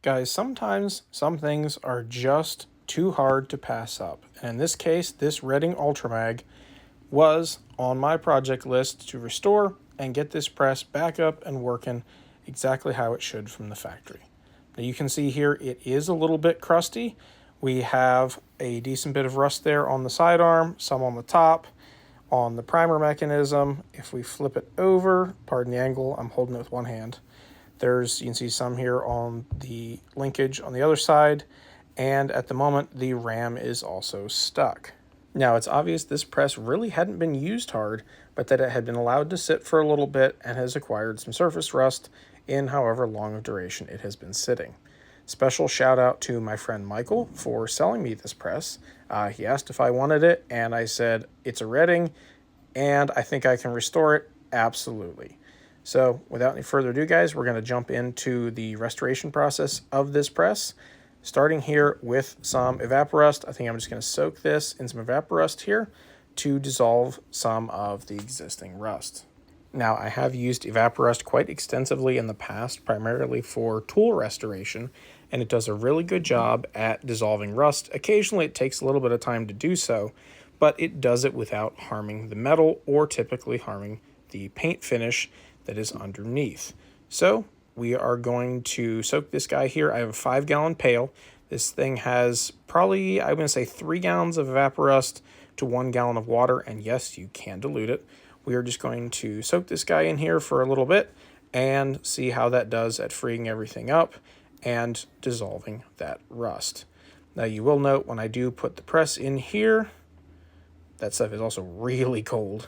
Guys, sometimes some things are just too hard to pass up. And in this case, this Redding Ultramag was on my project list to restore and get this press back up and working exactly how it should from the factory. Now you can see here it is a little bit crusty. We have a decent bit of rust there on the sidearm, some on the top, on the primer mechanism. If we flip it over, pardon the angle, I'm holding it with one hand. You can see some here on the linkage on the other side, and at the moment the ram is also stuck. Now it's obvious this press really hadn't been used hard, but that it had been allowed to sit for a little bit and has acquired some surface rust in however long of duration it has been sitting. Special shout out to my friend Michael for selling me this press. He asked if I wanted it, and I said it's a Redding and I think I can restore it. Absolutely. So without any further ado, guys, we're going to jump into the restoration process of this press, starting here with some Evaporust. I think I'm just going to soak this in some Evaporust here to dissolve some of the existing rust. Now, I have used Evaporust quite extensively in the past, primarily for tool restoration, and it does a really good job at dissolving rust. Occasionally, it takes a little bit of time to do so, but it does it without harming the metal or typically harming the paint finish that is underneath. So we are going to soak this guy here. I have a 5-gallon pail. This thing has probably, I'm going to say 3 gallons of Evaporust to 1 gallon of water, and yes, you can dilute it. We are just going to soak this guy in here for a little bit and see how that does at freeing everything up and dissolving that rust. Now you will note when I do put the press in here, that stuff is also really cold,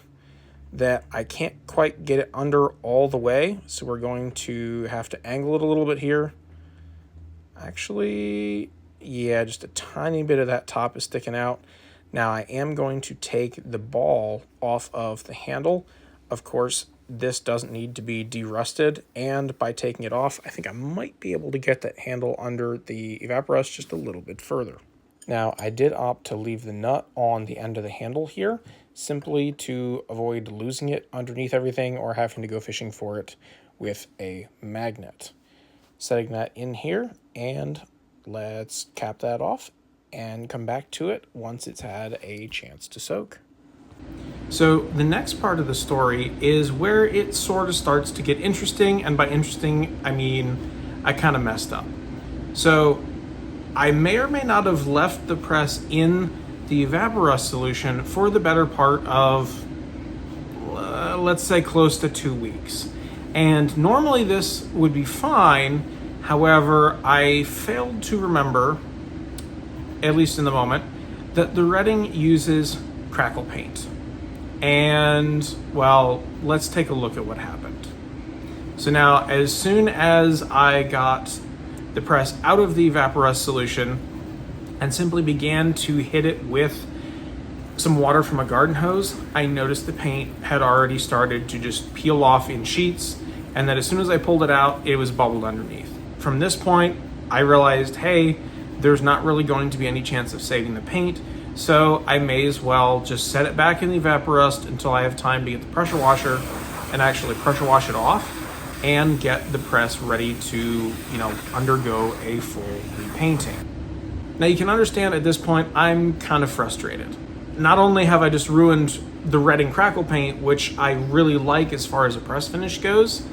that I can't quite get it under all the way, so we're going to have to angle it a little bit here. Actually, yeah, just a tiny bit of that top is sticking out. Now I am going to take the ball off of the handle. Of course, this doesn't need to be derusted, and by taking it off, I think I might be able to get that handle under the Evaporust just a little bit further. Now, I did opt to leave the nut on the end of the handle here, simply to avoid losing it underneath everything or having to go fishing for it with a magnet. Setting that in here, and let's cap that off and come back to it once it's had a chance to soak. So the next part of the story is where it sort of starts to get interesting, and by interesting, I mean I kind of messed up. So I may or may not have left the press in the Evaporust solution for the better part of, let's say, close to 2 weeks. And normally this would be fine. However, I failed to remember, at least in the moment, that the Redding uses crackle paint. And, well, let's take a look at what happened. So now, as soon as I got the press out of the Evaporust solution and simply began to hit it with some water from a garden hose, I noticed the paint had already started to just peel off in sheets, and that as soon as I pulled it out, it was bubbled underneath. From this point, I realized, hey, there's not really going to be any chance of saving the paint, so I may as well just set it back in the Evaporust until I have time to get the pressure washer and actually pressure wash it off and get the press ready to, undergo a full repainting. Now you can understand at this point, I'm kind of frustrated. Not only have I just ruined the Redding crackle paint, which I really like as far as a press finish goes,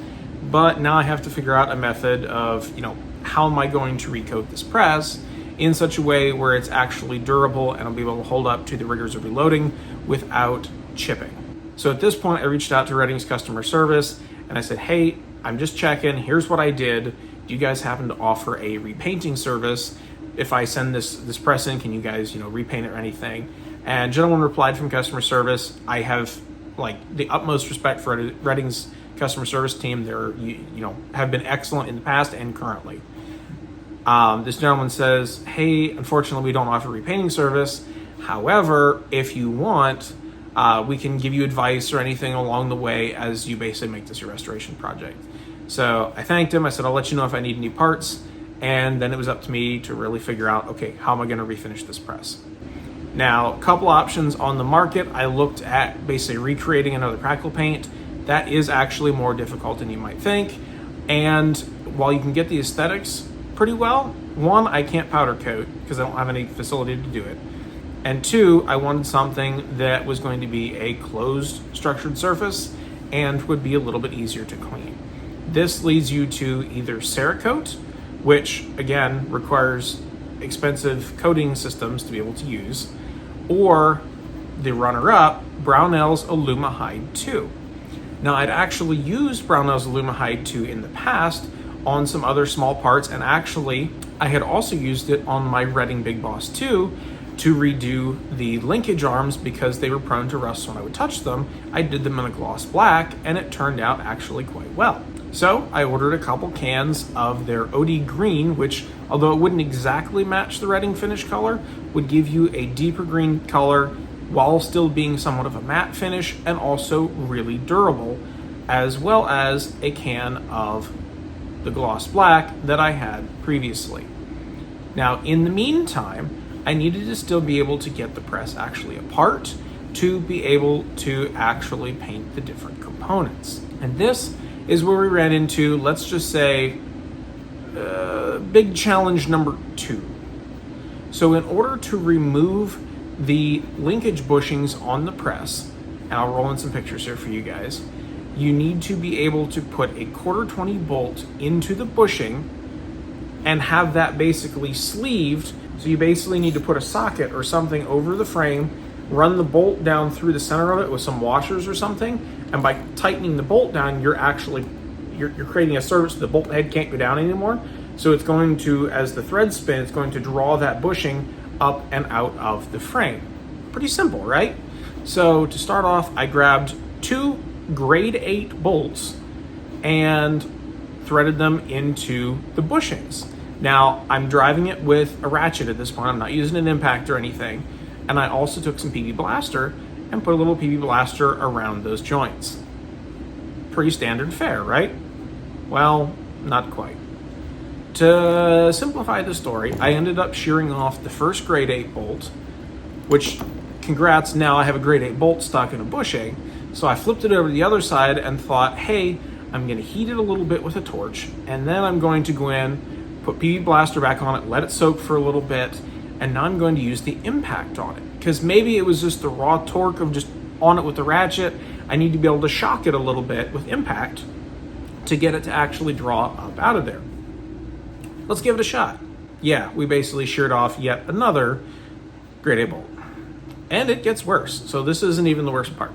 but now I have to figure out a method of, how am I going to recoat this press in such a way where it's actually durable and I'll be able to hold up to the rigors of reloading without chipping. So at this point, I reached out to Redding's customer service and I said, hey, I'm just checking, here's what I did. Do you guys happen to offer a repainting service? If I send this press in, can you guys, repaint it or anything? And gentleman replied from customer service, I have the utmost respect for Redding's customer service team. They're, have been excellent in the past and currently. This gentleman says, hey, unfortunately, we don't offer repainting service. However, if you want, we can give you advice or anything along the way as you basically make this your restoration project. So I thanked him. I said, I'll let you know if I need any parts. And then it was up to me to really figure out, okay, how am I going to refinish this press? Now, a couple options on the market. I looked at basically recreating another crackle paint. That is actually more difficult than you might think. And while you can get the aesthetics, pretty well. One, I can't powder coat because I don't have any facility to do it. And two, I wanted something that was going to be a closed structured surface and would be a little bit easier to clean. This leads you to either Cerakote, which again requires expensive coating systems to be able to use, or the runner-up, Brownells Aluma-Hyde 2. Now, I'd actually used Brownells Aluma-Hyde 2 in the past on some other small parts, and actually I had also used it on my Redding Big Boss 2 to redo the linkage arms because they were prone to rust when I would touch them. I did them in a gloss black, and it turned out actually quite well. So I ordered a couple cans of their OD green, which, although it wouldn't exactly match the Redding finish color, would give you a deeper green color while still being somewhat of a matte finish and also really durable, as well as a can of the gloss black that I had previously. Now, in the meantime, I needed to still be able to get the press actually apart to be able to actually paint the different components. And this is where we ran into, let's just say, big challenge number 2. So in order to remove the linkage bushings on the press, and I'll roll in some pictures here for you guys, you need to be able to put a 1/4-20 bolt into the bushing and have that basically sleeved. So you basically need to put a socket or something over the frame, run the bolt down through the center of it with some washers or something, and by tightening the bolt down, you're creating a surface so the bolt head can't go down anymore. So it's going to, as the thread spin, it's going to draw that bushing up and out of the frame. Pretty simple, right? So to start off, I grabbed 2 grade 8 bolts and threaded them into the bushings. Now, I'm driving it with a ratchet at this point. I'm not using an impact or anything. And I also took some PB Blaster and put a little PB Blaster around those joints. Pretty standard fare, right? Well, not quite. To simplify the story, I ended up shearing off the first grade 8 bolt, which, congrats, now I have a grade 8 bolt stuck in a bushing. So I flipped it over to the other side and thought, hey, I'm going to heat it a little bit with a torch, and then I'm going to go in, put PB Blaster back on it, let it soak for a little bit, and now I'm going to use the impact on it. Because maybe it was just the raw torque of just on it with the ratchet. I need to be able to shock it a little bit with impact to get it to actually draw up out of there. Let's give it a shot. Yeah, we basically sheared off yet another grade 8 bolt. And it gets worse. So this isn't even the worst part.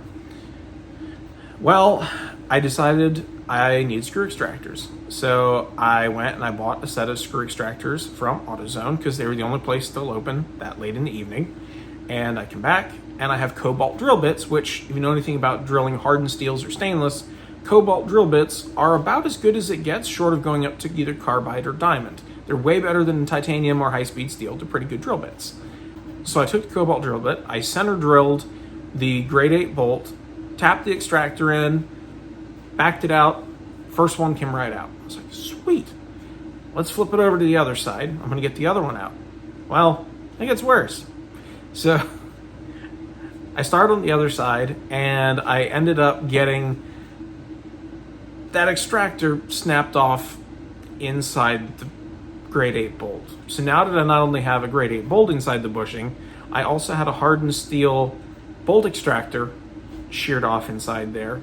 Well, I decided I need screw extractors. So I went and I bought a set of screw extractors from AutoZone because they were the only place still open that late in the evening. And I come back and I have cobalt drill bits, which, if you know anything about drilling hardened steels or stainless, cobalt drill bits are about as good as it gets, short of going up to either carbide or diamond. They're way better than titanium or high-speed steel. They're pretty good drill bits. So I took the cobalt drill bit, I center drilled the grade 8 bolt, tapped the extractor in, backed it out, first one came right out. I was like, sweet. Let's flip it over to the other side. I'm gonna get the other one out. Well, it gets worse. So I started on the other side and I ended up getting that extractor snapped off inside the grade 8 bolt. So now that I not only have a grade 8 bolt inside the bushing, I also had a hardened steel bolt extractor sheared off inside there.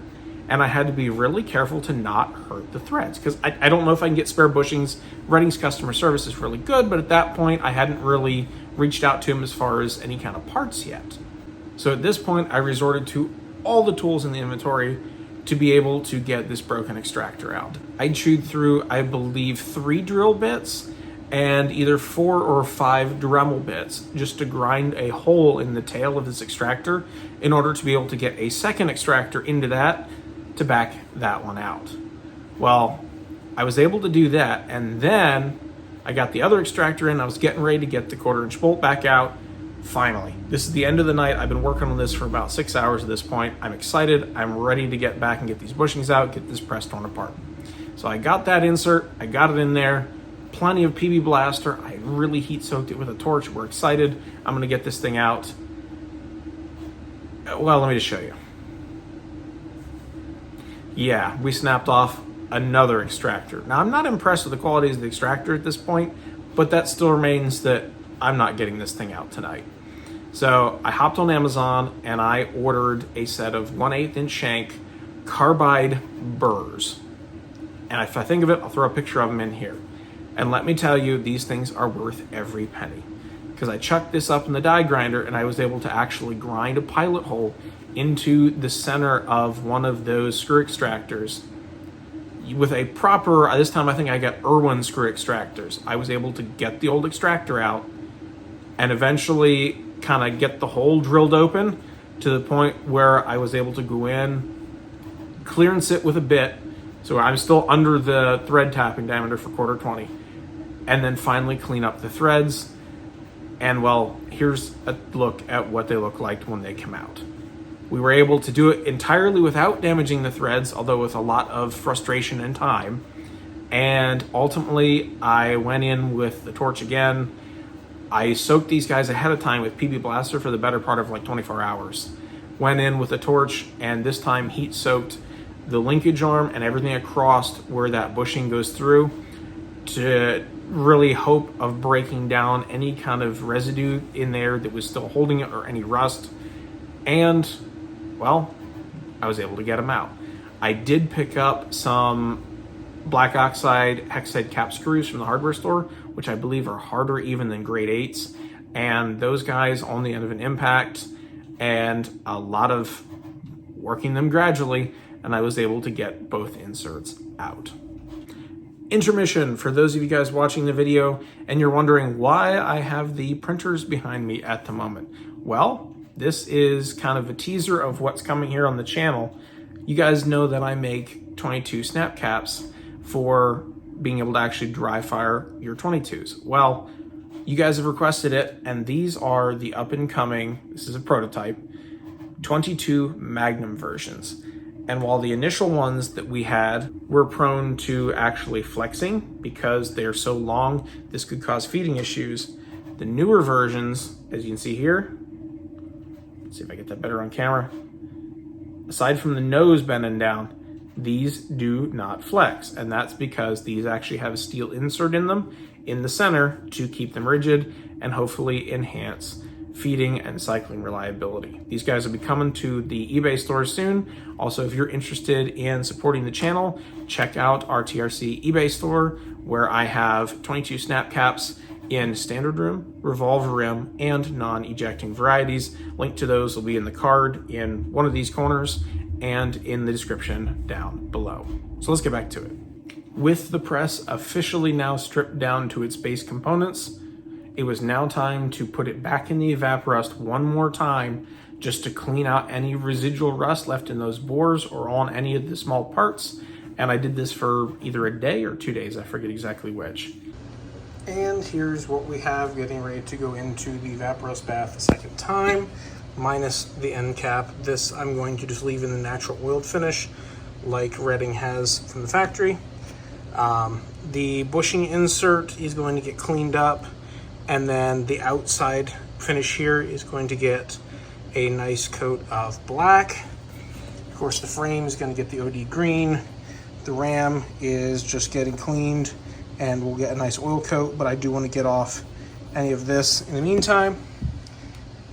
And I had to be really careful to not hurt the threads because I don't know if I can get spare bushings. Redding's customer service is really good, but at that point I hadn't really reached out to him as far as any kind of parts yet. So at this point I resorted to all the tools in the inventory to be able to get this broken extractor out. I chewed through, I believe, 3 drill bits and either 4 or 5 Dremel bits just to grind a hole in the tail of this extractor in order to be able to get a second extractor into that to back that one out. Well, I was able to do that, and then I got the other extractor in. I was getting ready to get the 1/4-inch bolt back out. Finally, this is the end of the night. I've been working on this for about 6 hours at this point. I'm excited. I'm ready to get back and get these bushings out, get this press torn apart. So I got that insert. I got it in there. Plenty of PB Blaster. I really heat soaked it with a torch. We're excited. I'm going to get this thing out. Well, let me just show you. Yeah, we snapped off another extractor. Now, I'm not impressed with the qualities of the extractor at this point, but that still remains that I'm not getting this thing out tonight. So I hopped on Amazon and I ordered a set of 1/8 inch shank carbide burrs. And if I think of it, I'll throw a picture of them in here. And let me tell you, these things are worth every penny. Because I chucked this up in the die grinder and I was able to actually grind a pilot hole into the center of one of those screw extractors with a proper, this time I think I got Irwin screw extractors. I was able to get the old extractor out and eventually kind of get the hole drilled open to the point where I was able to go in, clearance it with a bit, so I'm still under the thread tapping diameter for 1/4 20, and then finally clean up the threads. And well, here's a look at what they look like when they come out. We were able to do it entirely without damaging the threads, although with a lot of frustration and time. And ultimately, I went in with the torch again. I soaked these guys ahead of time with PB Blaster for the better part of like 24 hours. Went in with a torch and this time heat soaked the linkage arm and everything across where that bushing goes through to really hope of breaking down any kind of residue in there that was still holding it or any rust. And well, I was able to get them out. I did pick up some black oxide hex-head cap screws from the hardware store, which I believe are harder even than grade 8s. And those guys on the end of an impact and a lot of working them gradually, and I was able to get both inserts out. Intermission for those of you guys watching the video and you're wondering why I have the printers behind me at the moment. Well, this is kind of a teaser of what's coming here on the channel. You guys know that I make 22 snap caps for being able to actually dry fire your 22s. Well, you guys have requested it, and these are the up and coming, this is a prototype, 22 Magnum versions. And while the initial ones that we had were prone to actually flexing because they're so long, this could cause feeding issues, the newer versions, as you can see here, let's see if I get that better on camera, aside from the nose bending down, these do not flex. And that's because these actually have a steel insert in them in the center to keep them rigid and hopefully enhance feeding and cycling reliability. These guys will be coming to the eBay stores soon. Also, if you're interested in supporting the channel, check out our TRC eBay store where I have 22 snap caps in standard rim, revolver rim, and non-ejecting varieties. Link to those will be in the card in one of these corners and in the description down below. So let's get back to it. With the press officially now stripped down to its base components, it was now time to put it back in the evaporust one more time just to clean out any residual rust left in those bores or on any of the small parts. And I did this for either a day or 2 days, I forget exactly which. And here's what we have getting ready to go into the evaporust bath the second time, minus the end cap. This I'm going to just leave in the natural oiled finish like Redding has from the factory. The bushing insert is going to get cleaned up, and then the outside finish here is going to get a nice coat of black. Of course, the frame is going to get the OD green. The ram is just getting cleaned and we'll get a nice oil coat, but I do want to get off any of this in the meantime.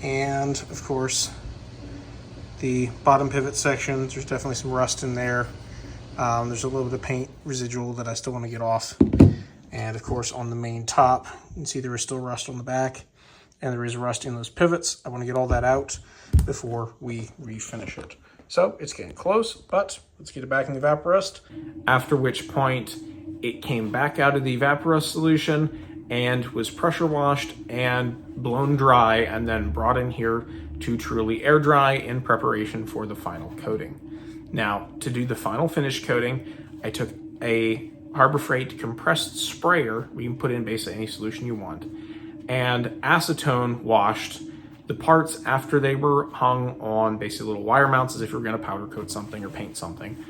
And of course, the bottom pivot section, there's definitely some rust in there. There's a little bit of paint residual that I still want to get off. And of course, on the main top, you can see there is still rust on the back and there is rust in those pivots. I want to get all that out before we refinish it. So it's getting close, but let's get it back in the evaporust. After which point it came back out of the evaporust solution and was pressure washed and blown dry and then brought in here to truly air dry in preparation for the final coating. Now, to do the final finish coating, I took a Harbor Freight compressed sprayer, we can put in basically any solution you want, and acetone washed the parts after they were hung on basically little wire mounts as if you were going to powder coat something or paint something.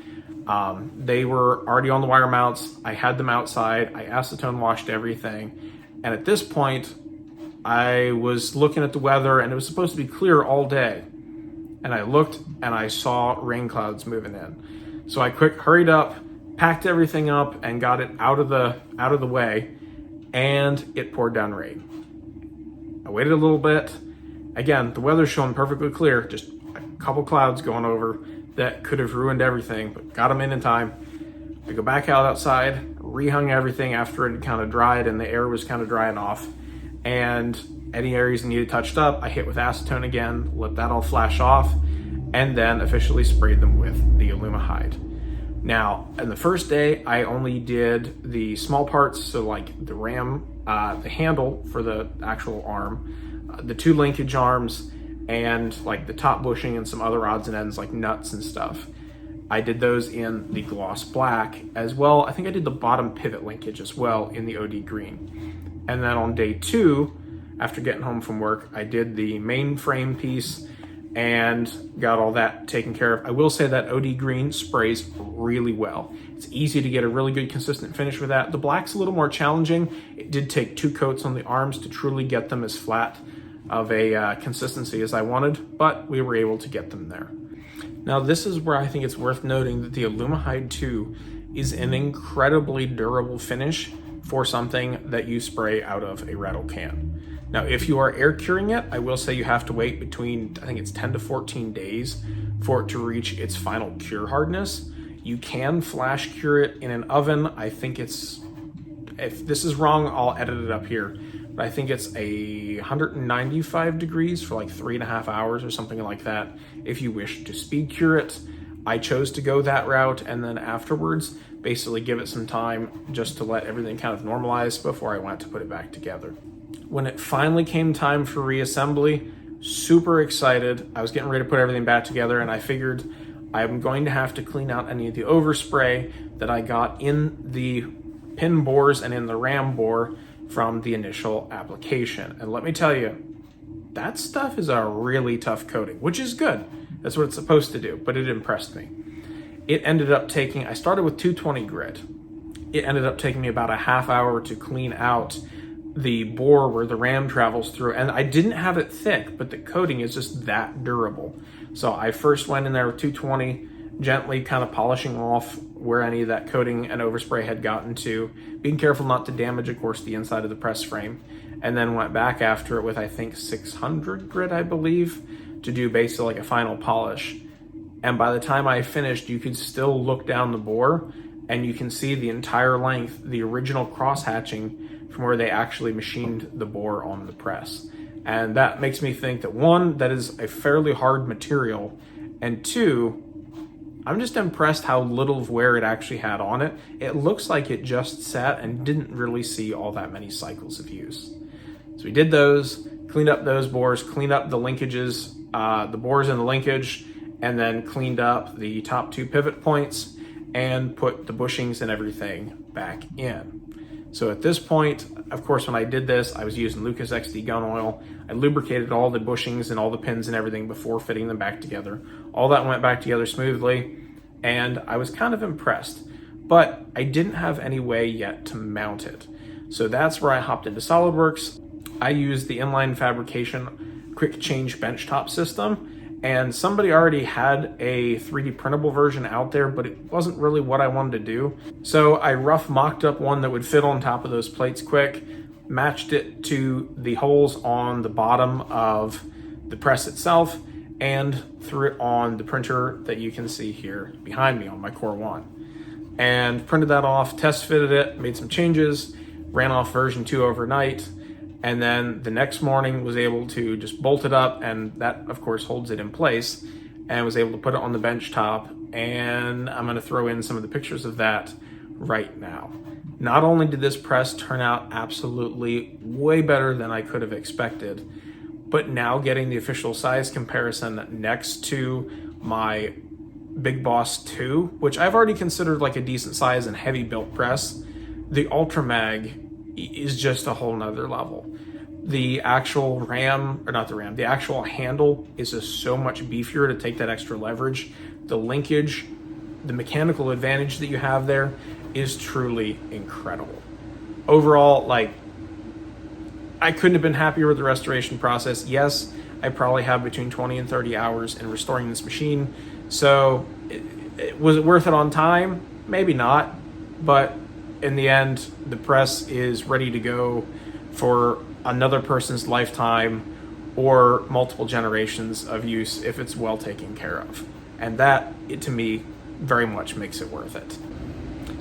They were already on the wire mounts. I had them outside. I acetone washed everything. And at this point, I was looking at the weather and it was supposed to be clear all day. And I looked and I saw rain clouds moving in. So I hurried up packed everything up and got it out of the way, and it poured down rain. I waited a little bit. Again, the weather's showing perfectly clear, just a couple clouds going over that could have ruined everything, but got them in time. I go back outside, rehung everything after it had kind of dried and the air was kind of drying off. And any areas that needed touched up, I hit with acetone again, let that all flash off, and then officially sprayed them with the Aluma-Hyde. Now, in the first day, I only did the small parts, so like the ram, the handle for the actual arm, the 2 linkage arms, and like the top bushing and some other odds and ends like nuts and stuff. I did those in the gloss black as well. I think I did the bottom pivot linkage as well in the OD green. And then on day 2, after getting home from work, I did the main frame piece and got all that taken care of. I will say that OD green sprays really well. It's easy to get a really good consistent finish with that. The black's a little more challenging. It did take 2 coats on the arms to truly get them as flat of a consistency as I wanted, but we were able to get them there. Now this is where I think it's worth noting that the Aluma-Hyde 2 is an incredibly durable finish for something that you spray out of a rattle can. Now, if you are air curing it, I will say you have to wait between, I think it's 10 to 14 days for it to reach its final cure hardness. You can flash cure it in an oven. I think it's, if this is wrong, I'll edit it up here, but I think it's 195 degrees for like 3.5 hours or something like that if you wish to speed cure it. I chose to go that route, and then afterwards basically give it some time just to let everything kind of normalize before I went to put it back together. When it finally came time for reassembly, super excited. I was getting ready to put everything back together, and I figured I'm going to have to clean out any of the overspray that I got in the pin bores and in the ram bore from the initial application. And let me tell you, that stuff is a really tough coating, which is good. That's what it's supposed to do, but it impressed me. It ended up taking, I started with 220 grit. It ended up taking me about a half hour to clean out the bore where the ram travels through. And I didn't have it thick, but the coating is just that durable. So I first went in there with 220, gently kind of polishing off where any of that coating and overspray had gotten to, being careful not to damage, of course, the inside of the press frame, and then went back after it with, I think, 600 grit, I believe, to do basically like a final polish. And by the time I finished, you could still look down the bore and you can see the entire length, the original cross hatching from where they actually machined the bore on the press. And that makes me think that, one, that is a fairly hard material, and two, I'm just impressed how little of wear it actually had on it. It looks like it just sat and didn't really see all that many cycles of use. So we did those, cleaned up those bores, cleaned up the linkages, the bores in the linkage, and then cleaned up the top 2 pivot points and put the bushings and everything back in. So at this point, of course, when I did this, I was using Lucas XD gun oil. I lubricated all the bushings and all the pins and everything before fitting them back together. All that went back together smoothly, and I was kind of impressed, but I didn't have any way yet to mount it. So that's where I hopped into SolidWorks. I used the inline fabrication quick change benchtop system, and somebody already had a 3D printable version out there, but it wasn't really what I wanted to do. So I rough mocked up one that would fit on top of those plates quick, matched it to the holes on the bottom of the press itself, and threw it on the printer that you can see here behind me on my Core 1. And printed that off, test fitted it, made some changes, ran off version 2 overnight, and then the next morning was able to just bolt it up, and that of course holds it in place, and was able to put it on the bench top. And I'm going to throw in some of the pictures of that right now. Not only did this press turn out absolutely way better than I could have expected, but now getting the official size comparison next to my Big Boss 2, which I've already considered like a decent size and heavy built press, the Ultramag is just a whole nother level. The actual the actual handle is just so much beefier to take that extra leverage. The linkage, the mechanical advantage that you have there is truly incredible. Overall, like, I couldn't have been happier with the restoration process. Yes, I probably have between 20 and 30 hours in restoring this machine. So was it worth it on time? Maybe not, but in the end, the press is ready to go for another person's lifetime or multiple generations of use if it's well taken care of. And that, to me, very much makes it worth it.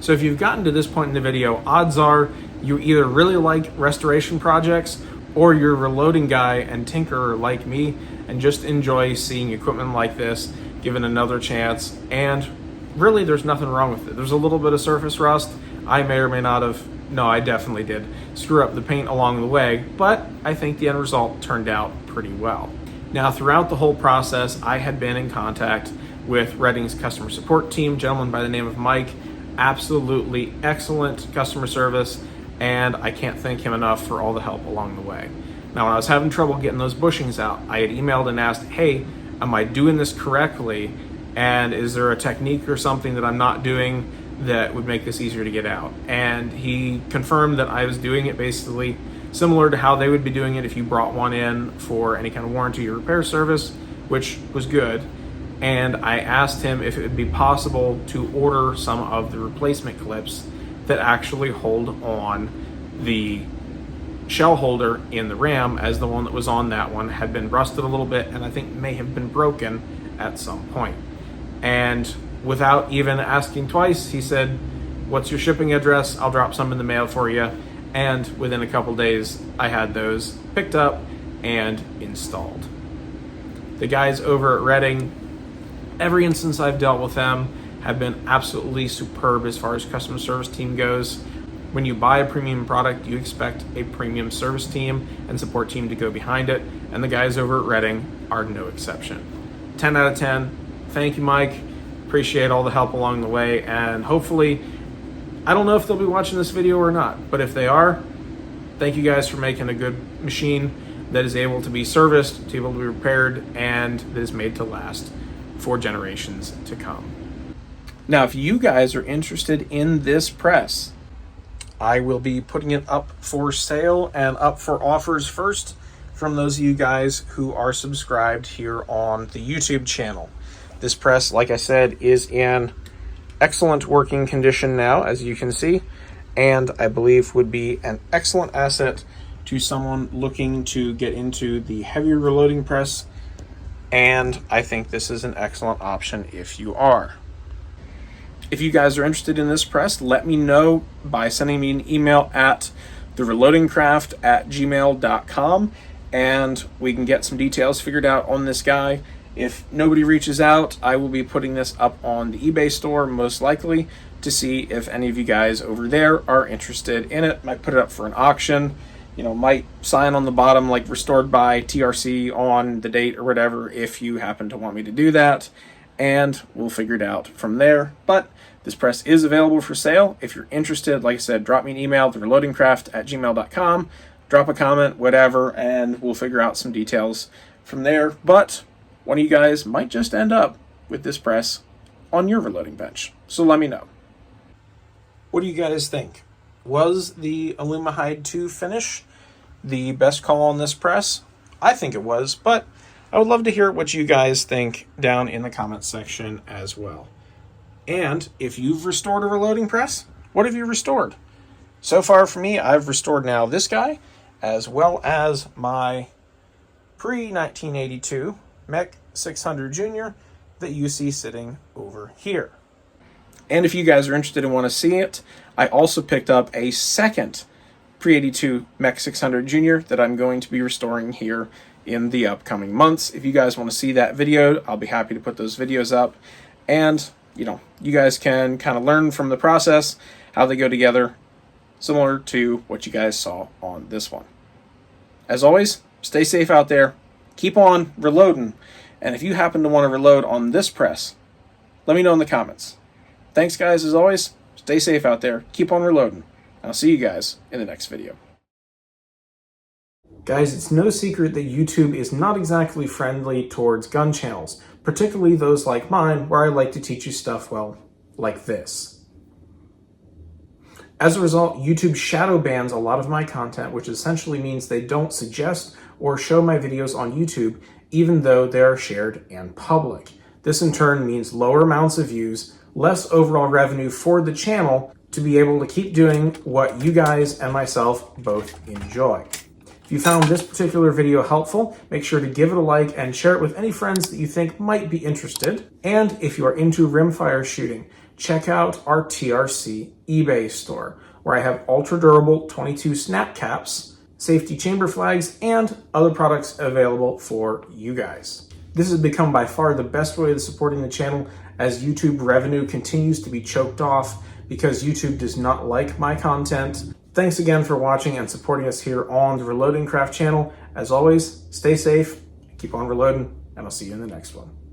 So if you've gotten to this point in the video, odds are you either really like restoration projects or you're a reloading guy and tinkerer like me and just enjoy seeing equipment like this given another chance. And really, there's nothing wrong with it. There's a little bit of surface rust. I may or may not have, no, I definitely did screw up the paint along the way, but I think the end result turned out pretty well. Now, throughout the whole process, I had been in contact with Redding's customer support team, a gentleman by the name of Mike. Absolutely excellent customer service, and I can't thank him enough for all the help along the way. Now, when I was having trouble getting those bushings out, I had emailed and asked, hey, am I doing this correctly? And is there a technique or something that I'm not doing that would make this easier to get out? And he confirmed that I was doing it basically similar to how they would be doing it if you brought one in for any kind of warranty or repair service, which was good. And I asked him if it would be possible to order some of the replacement clips that actually hold on the shell holder in the ram, as the one that was on that one had been rusted a little bit and I think may have been broken at some point. And without even asking twice, he said, what's your shipping address? I'll drop some in the mail for you. And within a couple days, I had those picked up and installed. The guys over at Redding, every instance I've dealt with them, have been absolutely superb as far as customer service team goes. When you buy a premium product, you expect a premium service team and support team to go behind it, and the guys over at Redding are no exception. 10 out of 10. Thank you, Mike. Appreciate all the help along the way, and hopefully, I don't know if they'll be watching this video or not, but if they are, thank you guys for making a good machine that is able to be serviced, to be able to be repaired, and that is made to last for generations to come. Now, if you guys are interested in this press, I will be putting it up for sale and up for offers first from those of you guys who are subscribed here on the YouTube channel. This press, like I said, is in excellent working condition now, as you can see, and I believe would be an excellent asset to someone looking to get into the heavier reloading press, and I think this is an excellent option if you are. If you guys are interested in this press, let me know by sending me an email at thereloadingcraft@gmail.com, and we can get some details figured out on this guy. If nobody reaches out, I will be putting this up on the eBay store, most likely, to see if any of you guys over there are interested in it. Might put it up for an auction, might sign on the bottom like restored by TRC on the date or whatever if you happen to want me to do that, and we'll figure it out from there. But this press is available for sale. If you're interested, like I said, drop me an email, thereloadingcraft@gmail.com, drop a comment, whatever, and we'll figure out some details from there. But one of you guys might just end up with this press on your reloading bench. So let me know. What do you guys think? Was the Aluma-Hyde 2 finish the best call on this press? I think it was, but I would love to hear what you guys think down in the comments section as well. And if you've restored a reloading press, what have you restored? So far for me, I've restored now this guy, as well as my pre-1982 Mech 600 Junior that you see sitting over here. And if you guys are interested and want to see it, I also picked up a second pre-82 Mech 600 Junior that I'm going to be restoring here in the upcoming months. If you guys want to see that video, I'll be happy to put those videos up. And, you guys can kind of learn from the process, how they go together, similar to what you guys saw on this one. As always, stay safe out there. Keep on reloading. And if you happen to want to reload on this press, let me know in the comments. Thanks, guys, as always. Stay safe out there. Keep on reloading. I'll see you guys in the next video. Guys, it's no secret that YouTube is not exactly friendly towards gun channels, particularly those like mine, where I like to teach you stuff, well, like this. As a result, YouTube shadow bans a lot of my content, which essentially means they don't suggest or show my videos on YouTube, even though they are shared and public. This in turn means lower amounts of views, less overall revenue for the channel to be able to keep doing what you guys and myself both enjoy. If you found this particular video helpful, make sure to give it a like and share it with any friends that you think might be interested. And if you are into rimfire shooting, check out our TRC eBay store, where I have ultra durable 22 snap caps, safety chamber flags, and other products available for you guys. This has become by far the best way of supporting the channel, as YouTube revenue continues to be choked off because YouTube does not like my content. Thanks again for watching and supporting us here on the Reloading Craft channel. As always, stay safe, keep on reloading, and I'll see you in the next one.